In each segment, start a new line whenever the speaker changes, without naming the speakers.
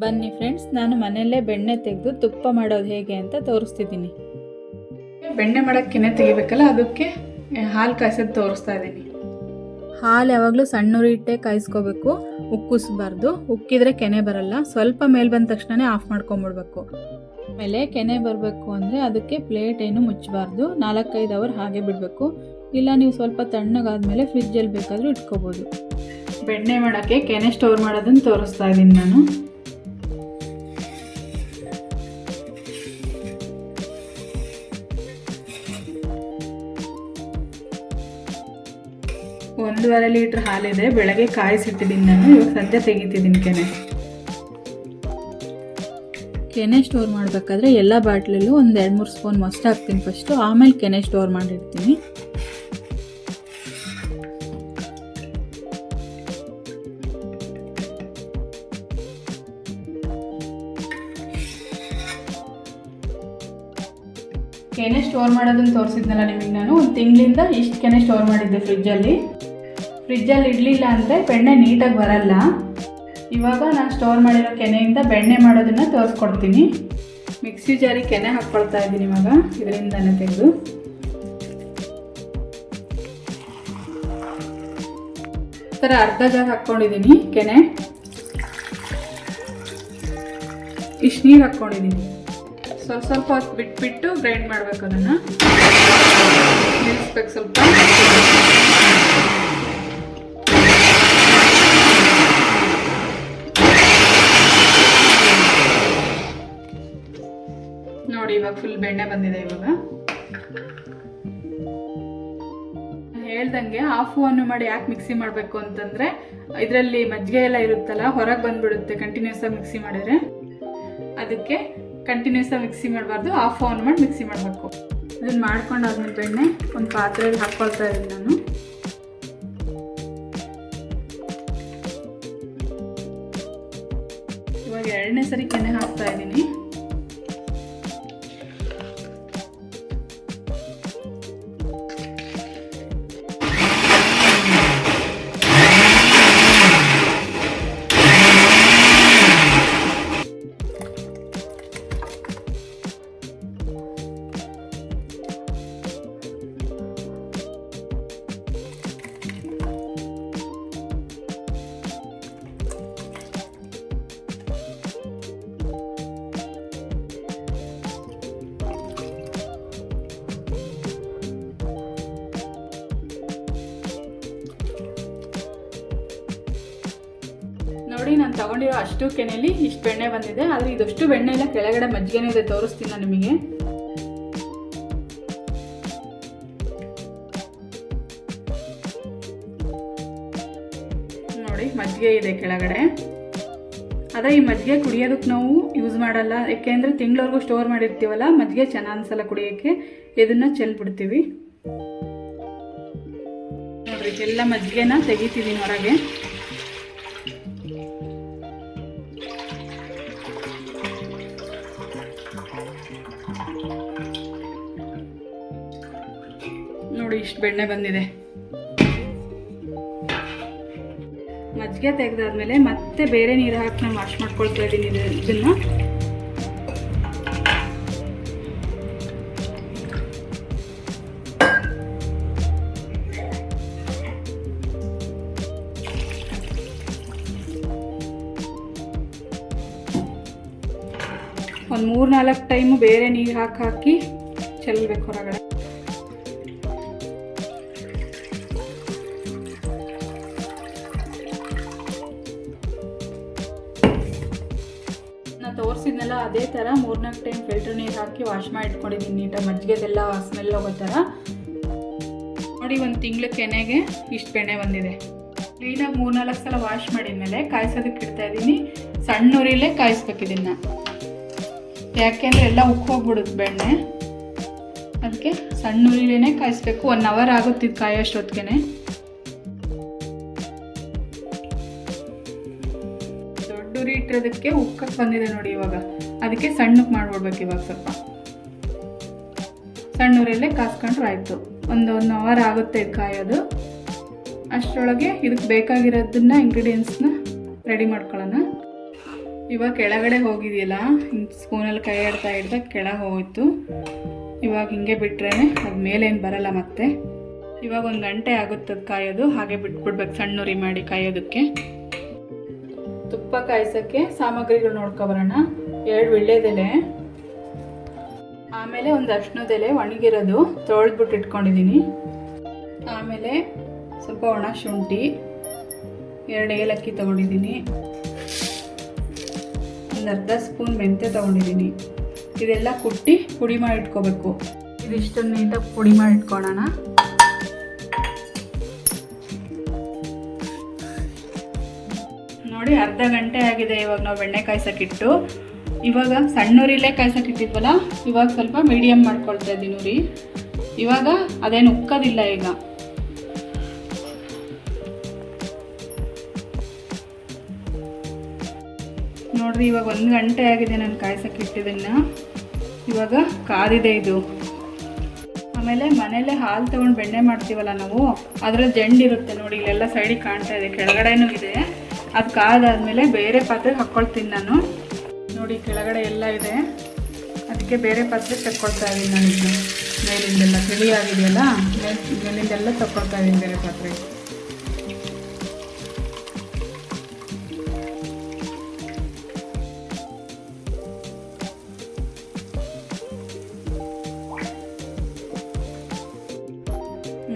ಬನ್ನಿ ಫ್ರೆಂಡ್ಸ್, ನಾನು ಮನೆಯಲ್ಲೇ ಬೆಣ್ಣೆ ತೆಗೆದು ತುಪ್ಪ ಮಾಡೋದು ಹೇಗೆ ಅಂತ ತೋರಿಸ್ತಿದ್ದೀನಿ. ಬೆಣ್ಣೆ ಮಾಡೋಕ್ಕೆ ಕೆನೆ ತೆಗಿಬೇಕಲ್ಲ, ಅದಕ್ಕೆ ಹಾಲು ಕಾಯಿಸೋದು ತೋರಿಸ್ತಾ ಇದ್ದೀನಿ. ಹಾಲು ಯಾವಾಗಲೂ ಸಣ್ಣ ಉರಿ ಇಟ್ಟೆ ಕಾಯಿಸ್ಕೋಬೇಕು, ಉಕ್ಕಿಸ್ಬಾರ್ದು. ಉಕ್ಕಿದ್ರೆ ಕೆನೆ ಬರಲ್ಲ. ಸ್ವಲ್ಪ ಮೇಲೆ ಬಂದ ತಕ್ಷಣ ಆಫ್ ಮಾಡ್ಕೊಂಬಿಡ್ಬೇಕು. ಆಮೇಲೆ ಕೆನೆ ಬರಬೇಕು ಅಂದರೆ ಅದಕ್ಕೆ ಪ್ಲೇಟ್ ಏನು ಮುಚ್ಚಬಾರ್ದು. 4-5 ಅವರ್ ಹಾಗೆ ಬಿಡಬೇಕು. ಇಲ್ಲ ನೀವು ಸ್ವಲ್ಪ ತಣ್ಣಗಾದ್ಮೇಲೆ ಫ್ರಿಜ್ಜಲ್ಲಿ ಬೇಕಾದರೂ ಇಟ್ಕೋಬೋದು. ಬೆಣ್ಣೆ ಮಾಡೋಕ್ಕೆ ಕೆನೆ ಸ್ಟೋರ್ ಮಾಡೋದನ್ನು ತೋರಿಸ್ತಾ ಇದ್ದೀನಿ ನಾನು. ಒಂದೂವರೆ ಲೀಟ್ರ್ ಹಾಲಿದೆ. ಬೆಳಗ್ಗೆ ಕಾಯಿಸಿಟ್ಟಿದ್ದೀನಿ ನಾನು. ಇವಾಗ ಸಂಜೆ ತೆಗಿತಿದ್ದೀನಿ ಕೆನೆ ಸ್ಟೋರ್ ಮಾಡಬೇಕಾದ್ರೆ ಎಲ್ಲ ಬಾಟ್ಲಲ್ಲೂ ಒಂದು 2-3 ಸ್ಪೂನ್ ಮೊಸರು ಹಾಕ್ತೀನಿ ಫಸ್ಟು, ಆಮೇಲೆ ಕೆನೆ ಸ್ಟೋರ್ ಮಾಡಿರ್ತೀನಿ. ಕೆನೆ ಸ್ಟೋರ್ ಮಾಡೋದನ್ನು ತೋರಿಸಿದ್ನಲ್ಲ ನಿಮಗೆ ನಾನು. ಒಂದು ತಿಂಗಳಿಂದ ಇಷ್ಟು ಕೆನೆ ಸ್ಟೋರ್ ಮಾಡಿದ್ದೆ ಫ್ರಿಜ್ಜಲ್ಲಿ ಇಡಲಿಲ್ಲ ಅಂದರೆ ಬೆಣ್ಣೆ ನೀಟಾಗಿ ಬರಲ್ಲ. ಇವಾಗ ನಾನು ಸ್ಟೋರ್ ಮಾಡಿರೋ ಕೆನೆಯಿಂದ ಬೆಣ್ಣೆ ಮಾಡೋದನ್ನು ತೋರಿಸ್ಕೊಡ್ತೀನಿ. ಮಿಕ್ಸಿ ಜಾರಿಗೆ ಕೆನೆ ಹಾಕ್ಕೊಳ್ತಾ ಇದ್ದೀನಿ ಇವಾಗ, ಇದರಿಂದನೇ ತೆಗೆದು. ಈ ಥರ ಅರ್ಧ ಜಾಗ ಹಾಕ್ಕೊಂಡಿದ್ದೀನಿ ಕೆನೆ. ಇಷ್ಟು ನೀರು ಹಾಕ್ಕೊಂಡಿದ್ದೀನಿ. ಸ್ವಲ್ಪ ಹೊತ್ತು ಬಿಟ್ಬಿಟ್ಟು ಗ್ರೈಂಡ್ ಮಾಡಬೇಕು. ಅದನ್ನು ನಿಲ್ಲಿಸ್ಬೇಕು ಸ್ವಲ್ಪ. ನೋಡಿ ಇವಾಗ ಫುಲ್ ಬೆಣ್ಣೆ ಬಂದಿದೆ. ಇವಾಗ ಹೇಳ್ದಂಗೆ ಆಫ್ ಆನ್ ಮಾಡಿ ಯಾಕೆ ಮಿಕ್ಸಿ ಮಾಡಬೇಕು ಅಂತಂದರೆ, ಇದರಲ್ಲಿ ಮಜ್ಜಿಗೆ ಎಲ್ಲ ಇರುತ್ತಲ್ಲ, ಹೊರಗೆ ಬಂದುಬಿಡುತ್ತೆ ಕಂಟಿನ್ಯೂಸ್ ಆಗಿ ಮಿಕ್ಸಿ ಮಾಡಿದ್ರೆ. ಅದಕ್ಕೆ ಕಂಟಿನ್ಯೂಸ್ ಆಗಿ ಮಿಕ್ಸಿ ಮಾಡಬಾರ್ದು, ಆಫ್ ಆನ್ ಮಾಡಿ ಮಿಕ್ಸಿ ಮಾಡಬೇಕು. ಅದನ್ನು ಮಾಡ್ಕೊಂಡಾದ್ಮೇಲೆ ಬೆಣ್ಣೆ ಒಂದು ಪಾತ್ರೆಯಲ್ಲಿ ಹಾಕ್ಕೊಳ್ತಾ ಇದ್ದೀನಿ ನಾನು. ಇವಾಗ 2ನೇ ಸರಿ ಕೆನೆ ಹಾಕ್ತಾ ಇದ್ದೀನಿ. ನೋಡಿ, ನಾನು ತಗೊಂಡಿರೋ ಅಷ್ಟು ಕೆನೆಯಲ್ಲಿ ಇಷ್ಟು ಬೆಣ್ಣೆ ಬಂದಿದೆ. ಆದರೆ ಇದಷ್ಟು ಬೆಣ್ಣೆ ಎಲ್ಲ ಕೆಳಗಡೆ ಮಜ್ಜಿಗೆನೇ ಇದೆ, ತೋರಿಸ್ತೀನಿ ನಾನು ನಿಮಗೆ. ನೋಡಿ, ಮಜ್ಜಿಗೆ ಇದೆ ಕೆಳಗಡೆ. ಆದರೆ ಈ ಮಜ್ಜಿಗೆ ಕುಡಿಯೋದಕ್ಕೆ ನಾವು ಯೂಸ್ ಮಾಡಲ್ಲ, ಯಾಕೆಂದರೆ ತಿಂಗಳವರೆಗೂ ಸ್ಟೋರ್ ಮಾಡಿರ್ತೀವಲ್ಲ, ಮಜ್ಜಿಗೆ ಚೆನ್ನಾಗಿ ಅನ್ಸಲ್ಲ ಕುಡಿಯೋಕ್ಕೆ. ಇದನ್ನು ಚೆಲ್ಬಿಡ್ತೀವಿ. ನೋಡ್ರಿ, ಎಲ್ಲ ಮಜ್ಜಿಗೆನ ತೆಗಿತಿದ್ದೀನಿ ಹೊರಗೆ. ನೋಡಿ, ಇಷ್ಟು ಬೆಣ್ಣೆ ಬಂದಿದೆ. ಮಜ್ಜಿಗೆ ತೆಗೆದಾದ್ಮೇಲೆ ಮತ್ತೆ ಬೇರೆ ನೀರು ಹಾಕಿ ನಾನು ವಾಶ್ ಮಾಡ್ಕೊಳ್ತಾ ಇದ್ದೀನಿ ಇದನ್ನು. ಒಂದು 3-4 ಟೈಮು ಬೇರೆ ನೀರು ಹಾಕಿ ಚೆಲ್ಲಬೇಕು ಹೊರಗಡೆ. ತೋರಿಸಿದ್ನಲ್ಲ ಅದೇ ಥರ 3-4 ಟೈಮ್ ಫಿಲ್ಟರ್ ನೀರು ಹಾಕಿ ವಾಶ್ ಮಾಡಿ ಇಟ್ಕೊಂಡಿದ್ದೀನಿ ನೀಟಾಗಿ, ಮಜ್ಜಿಗೆದೆಲ್ಲ ಸ್ಮೆಲ್ ಹೋಗೋ ಥರ. ನೋಡಿ, ಒಂದು ತಿಂಗಳ ಕೆನೆಗೆ ಇಷ್ಟು ಬೆಣ್ಣೆ ಬಂದಿದೆ. ಕ್ಲೀನಾಗಿ 3-4 ಸಲ ವಾಶ್ ಮಾಡಿದ್ಮೇಲೆ ಕಾಯಿಸೋದಕ್ಕೆ ಇಡ್ತಾ ಇದ್ದೀನಿ. ಸಣ್ಣ ಉರಿಲೇ ಕಾಯಿಸ್ಬೇಕು ಇದನ್ನು, ಯಾಕೆಂದರೆ ಎಲ್ಲ ಉಕ್ಕೋಗ್ಬಿಡುತ್ತೆ ಬೆಣ್ಣೆ. ಅದಕ್ಕೆ ಸಣ್ಣ ಉರಿಲೇ ಕಾಯಿಸ್ಬೇಕು. 1 ಅವರ್ ಆಗುತ್ತೆ ಇದು ಕಾಯೋಷ್ಟೊತ್ತಿಗೆ. ಉರಿ ಇಟ್ಟಿರೋದಕ್ಕೆ ಉಕ್ಕಕ್ಕೆ ಬಂದಿದೆ ನೋಡಿ ಇವಾಗ. ಅದಕ್ಕೆ ಸಣ್ಣಕ್ಕೆ ಮಾಡ್ಬಿಡ್ಬೇಕು. ಇವಾಗ ಸ್ವಲ್ಪ ಸಣ್ಣ ಉರಿಯಲ್ಲೇ ಕಾಸ್ಕೊಂಡ್ರೆ ಆಯಿತು. ಒಂದು 1 ಅವರ್ ಆಗುತ್ತೆ ಇದು ಕಾಯೋದು. ಅಷ್ಟರೊಳಗೆ ಇದಕ್ಕೆ ಬೇಕಾಗಿರೋದನ್ನ ಇಂಗ್ರೀಡಿಯೆಂಟ್ಸ್ನ ರೆಡಿ ಮಾಡ್ಕೊಳ್ಳೋಣ. ಇವಾಗ ಕೆಳಗಡೆ ಹೋಗಿದೆಯಲ್ಲ, ಸ್ಪೂನಲ್ಲಿ ಕೈ ಆಡ್ತಾ ಇಡ್ದಾಗ ಕೆಳಗೆ ಹೋಯಿತು. ಇವಾಗ ಹಿಂಗೆ ಬಿಟ್ಟರೆ ಅದು ಮೇಲೇನು ಬರಲ್ಲ. ಮತ್ತೆ ಇವಾಗ 1 ಗಂಟೆ ಆಗುತ್ತದೆ ಕಾಯೋದು. ಹಾಗೆ ಬಿಟ್ಬಿಡ್ಬೇಕು ಸಣ್ಣ ಉರಿ ಮಾಡಿ ಕಾಯೋದಕ್ಕೆ. ತುಪ್ಪ ಕಾಯಿಸೋಕ್ಕೆ ಸಾಮಗ್ರಿಗಳು ನೋಡ್ಕೊಬರೋಣ. 2 ವೀಳ್ಯದೆಲೆ, ಆಮೇಲೆ ಒಂದು ಅರಿಶಿಣದೆಲೆ ಒಣಗಿರೋದು ತೊಳೆದ್ಬಿಟ್ಟು ಇಟ್ಕೊಂಡಿದ್ದೀನಿ. ಆಮೇಲೆ ಸ್ವಲ್ಪ ಒಣ ಶುಂಠಿ, 2 ಏಲಕ್ಕಿ ತೊಗೊಂಡಿದ್ದೀನಿ, ಒಂದು ಅರ್ಧ ಸ್ಪೂನ್ ಮೆಂತ್ಯ ತೊಗೊಂಡಿದ್ದೀನಿ. ಇದೆಲ್ಲ ಕುಟ್ಟಿ ಪುಡಿ ಮಾಡಿ ಇಟ್ಕೋಬೇಕು. ಇದಿಷ್ಟು ನೀಟಾಗಿ ಪುಡಿ ಮಾಡಿ ಇಟ್ಕೊಳ್ಳೋಣ. ನೋಡಿ, ಅರ್ಧ ಗಂಟೆ ಆಗಿದೆ. ಇವಾಗ ನಾವು ಬೆಣ್ಣೆ ಕಾಯ್ಸೋಕ್ಕಿಟ್ಟು, ಇವಾಗ ಸಣ್ಣ ಉರಿಲೇ ಕಾಯ್ಸೋಕ್ಕಿಟ್ಟಿದ್ವಲ್ಲ, ಇವಾಗ ಸ್ವಲ್ಪ ಮೀಡಿಯಮ್ ಮಾಡ್ಕೊಳ್ತಾ ಇದ್ದೀನಿ ಉರಿ. ಇವಾಗ ಅದೇನು ಉಕ್ಕೋದಿಲ್ಲ. ಈಗ ನೋಡ್ರಿ, ಇವಾಗ 1 ಗಂಟೆ ಆಗಿದೆ ನಾನು ಕಾಯ್ಸೋಕ್ಕಿಟ್ಟಿದ್ದನ್ನು. ಇವಾಗ ಕಾದಿದೆ ಇದು. ಆಮೇಲೆ ಮನೇಲೆ ಹಾಲು ತೊಗೊಂಡು ಬೆಣ್ಣೆ ಮಾಡ್ತೀವಲ್ಲ ನಾವು, ಅದರ ಜಂಡಿರುತ್ತೆ ನೋಡಿ, ಇಲ್ಲೆಲ್ಲ ಸೈಡಿಗೆ ಕಾಣ್ತಾ ಇದೆ, ಕೆಳಗಡೆನೂ ಇದೆ. ಅದು ಕಾದಾದ್ಮೇಲೆ ಬೇರೆ ಪಾತ್ರೆಗೆ ಹಾಕ್ಕೊಳ್ತೀನಿ ನಾನು. ನೋಡಿ, ಕೆಳಗಡೆ ಎಲ್ಲ ಇದೆ, ಅದಕ್ಕೆ ಬೇರೆ ಪಾತ್ರೆಗೆ ತಕ್ಕೊಳ್ತಾ ಇದ್ದೀನಿ ನಾನು. ಇದನ್ನು ಮೇಲಿಂದೆಲ್ಲ ತಿಳಿಯಾಗಿದೆಯಲ್ಲ, ಮೇಲಿಂದೆಲ್ಲ ತಕ್ಕೊಳ್ತಾ ಇದ್ದೀನಿ ಬೇರೆ ಪಾತ್ರೆಗೆ.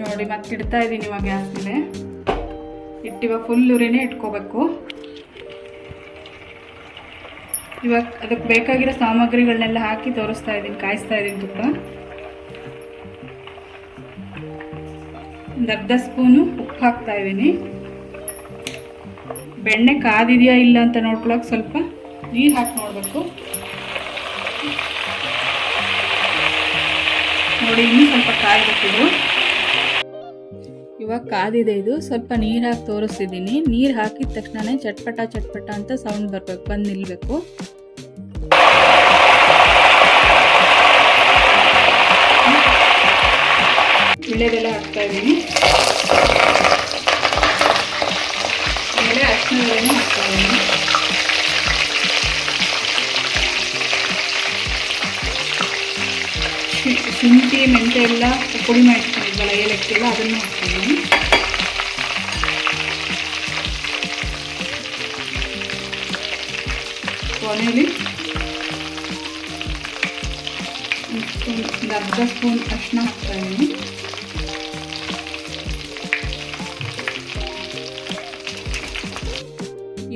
ನೋಡಿ, ಮತ್ತೆ ಇಡ್ತಾ ಇದ್ದೀನಿ ಇವಾಗ ಗ್ಯಾಸ್ ಮೇಲೆ. ಇವಾಗ ಫುಲ್ ಉರಿನೇ ಇಟ್ಕೋಬೇಕು. ಇವಾಗ ಅದಕ್ಕೆ ಬೇಕಾಗಿರೋ ಸಾಮಗ್ರಿಗಳನ್ನೆಲ್ಲ ಹಾಕಿ ತೋರಿಸ್ತಾ ಇದ್ದೀನಿ, ಕಾಯಿಸ್ತಾ ಇದ್ದೀನಿ ತುಪ್ಪ. ಒಂದು ಅರ್ಧ ಸ್ಪೂನು ಉಪ್ಪು ಹಾಕ್ತಾ ಇದ್ದೀನಿ. ಬೆಣ್ಣೆ ಕಾದಿದೆಯಾ ಇಲ್ಲ ಅಂತ ನೋಡ್ಕೊಳಕ್ಕೆ ಸ್ವಲ್ಪ ನೀರು ಹಾಕಿ ನೋಡಬೇಕು. ನೋಡಿ, ಇನ್ನೂ ಸ್ವಲ್ಪ ಕಾಯ್ಬೇಕಿದು. ಇವಾಗ ಕಾದಿದೆ ಇದು. ಸ್ವಲ್ಪ ನೀರು ಹಾಕಿ ತೋರಿಸ್ತಿದ್ದೀನಿ. ನೀರು ಹಾಕಿದ ತಕ್ಷಣ ಚಟ್ಪಟ ಚಟ್ಪಟ ಅಂತ ಸೌಂಡ್ ಬರಬೇಕು, ಬಂದು ನಿಲ್ಲಬೇಕು. ವಿಳ್ಯದೆಲೆ ಹಾಕ್ತಾ ಇದ್ದೀನಿ. ಆಮೇಲೆ ಅರಿಶಿಣದೆಲೆನೂ ಹಾಕ್ತಾ ಇದ್ದೀನಿ. ಶುಂಠಿ ಮೆಂತ್ಯ ಎಲ್ಲ ಪುಡಿ ಮಾಡಿಟ್ಕೊಂಡಿದ್ವಲ್ಲ, ಏಲಕ್ಕಿ ಎಲ್ಲ, ಅದನ್ನು ಹಾಕ್ತಿದ್ದೀನಿ. ಕೊನೆಯಲ್ಲಿ ಒಂದು ಅರ್ಧ ಸ್ಪೂನ್ ಅರಿಶಿಣ ಹಾಕ್ತಾ ಇದ್ದೀನಿ.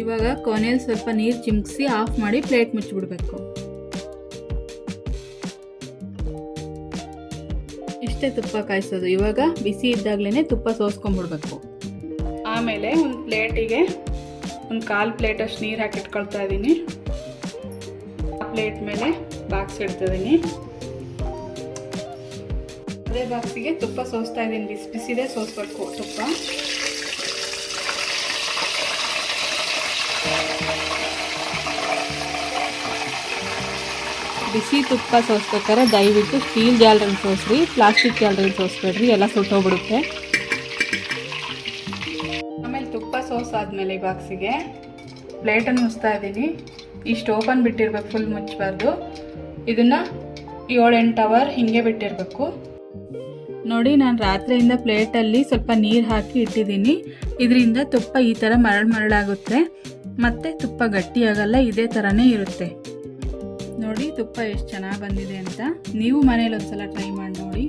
ಇವಾಗ ಕೊನೆಯಲ್ಲಿ ಸ್ವಲ್ಪ ನೀರು ಚಿಮ್ಕಿಸಿ ಆಫ್ ಮಾಡಿ ಪ್ಲೇಟ್ ಮುಚ್ಚಿಬಿಡ್ಬೇಕು. ಇಷ್ಟೇ ತುಪ್ಪ ಕಾಯಿಸೋದು. ಇವಾಗ ಬಿಸಿ ಇದ್ದಾಗಲೇ ತುಪ್ಪ ಸೋಸ್ಕೊಂಡ್ಬಿಡ್ಬೇಕು. ಆಮೇಲೆ ಒಂದು ಪ್ಲೇಟಿಗೆ ಒಂದು 1/4 ಪ್ಲೇಟಷ್ಟು ನೀರು ಹಾಕಿ ಇಟ್ಕೊಳ್ತಾ ಇದ್ದೀನಿ. ಆ ಪ್ಲೇಟ್ ಮೇಲೆ ಬಾಕ್ಸ್ ಇಡ್ತಿದ್ದೀನಿ. ಅದೇ ಬಾಕ್ಸಿಗೆ ತುಪ್ಪ ಸೋಸ್ತಾ ಇದ್ದೀನಿ. ಬಿಸಿ ಬಿಸಿದೇ ಸೋಸ್ಬೇಕು ತುಪ್ಪ. ಬಿಸಿ ತುಪ್ಪ ಸೋಸ್ಬೇಕಾದ್ರೆ ದಯವಿಟ್ಟು ಸ್ಟೀಲ್ ಜಾಲರಲ್ಲಿ ಸೋಸ್ರಿ, ಪ್ಲಾಸ್ಟಿಕ್ ಜಾಲರಲ್ಲಿ ಸೋಸ್ಬೇಡ್ರಿ, ಎಲ್ಲ ಸುಟ್ಟೋಗ್ಬಿಡುತ್ತೆ. ಆಮೇಲೆ ತುಪ್ಪ ಸೋಸಾದ್ಮೇಲೆ ಈ ಬಾಕ್ಸಿಗೆ ಪ್ಲೇಟನ್ನು ಮುಚ್ತಾ ಇದ್ದೀನಿ. ಇಷ್ಟು ಓಪನ್ ಬಿಟ್ಟಿರ್ಬೇಕು, ಫುಲ್ ಮುಚ್ಚಬಾರ್ದು. ಇದನ್ನು 7-8 ಅವರ್ ಹಿಂಗೆ ಬಿಟ್ಟಿರಬೇಕು. ನೋಡಿ, ನಾನು ರಾತ್ರಿಯಿಂದ ಪ್ಲೇಟಲ್ಲಿ ಸ್ವಲ್ಪ ನೀರು ಹಾಕಿ ಇಟ್ಟಿದ್ದೀನಿ. ಇದರಿಂದ ತುಪ್ಪ ಈ ಥರ ಮರಳಾಗುತ್ತೆ, ಮತ್ತು ತುಪ್ಪ ಗಟ್ಟಿಯಾಗಲ್ಲ, ಇದೇ ಥರನೇ ಇರುತ್ತೆ. ನೋಡಿ, ತುಪ್ಪ ಎಷ್ಟು ಚೆನ್ನಾಗಿ ಬಂದಿದೆ ಅಂತ. ನೀವು ಮನೇಲಿ ಒಂದ್ಸಲ ಟ್ರೈ ಮಾಡಿ ನೋಡಿ.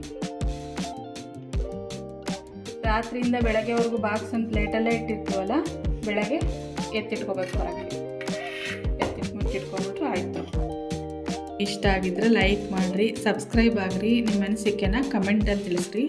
ರಾತ್ರಿಯಿಂದ ಬೆಳಗ್ಗೆವರೆಗೂ ಬಾಕ್ಸ್ ಒಂದು ಪ್ಲೇಟಲ್ಲೇ ಇಟ್ಟಿರ್ತೀವಲ್ಲ, ಬೆಳಗ್ಗೆ ಎತ್ತಿಟ್ಕೋಬೇಕು ಹೊರಗೆ. ಮುಚ್ಚಿಟ್ಕೊಂಡ್ಬಿಟ್ರೆ ಆಯಿತು. ಇಷ್ಟ ಆಗಿದ್ರೆ ಲೈಕ್ ಮಾಡಿರಿ, ಸಬ್ಸ್ಕ್ರೈಬ್ ಆಗಿರಿ, ನಿಮ್ಮ ಅನಿಸಿಕೆನ ಕಮೆಂಟಲ್ಲಿ ತಿಳಿಸ್ರಿ.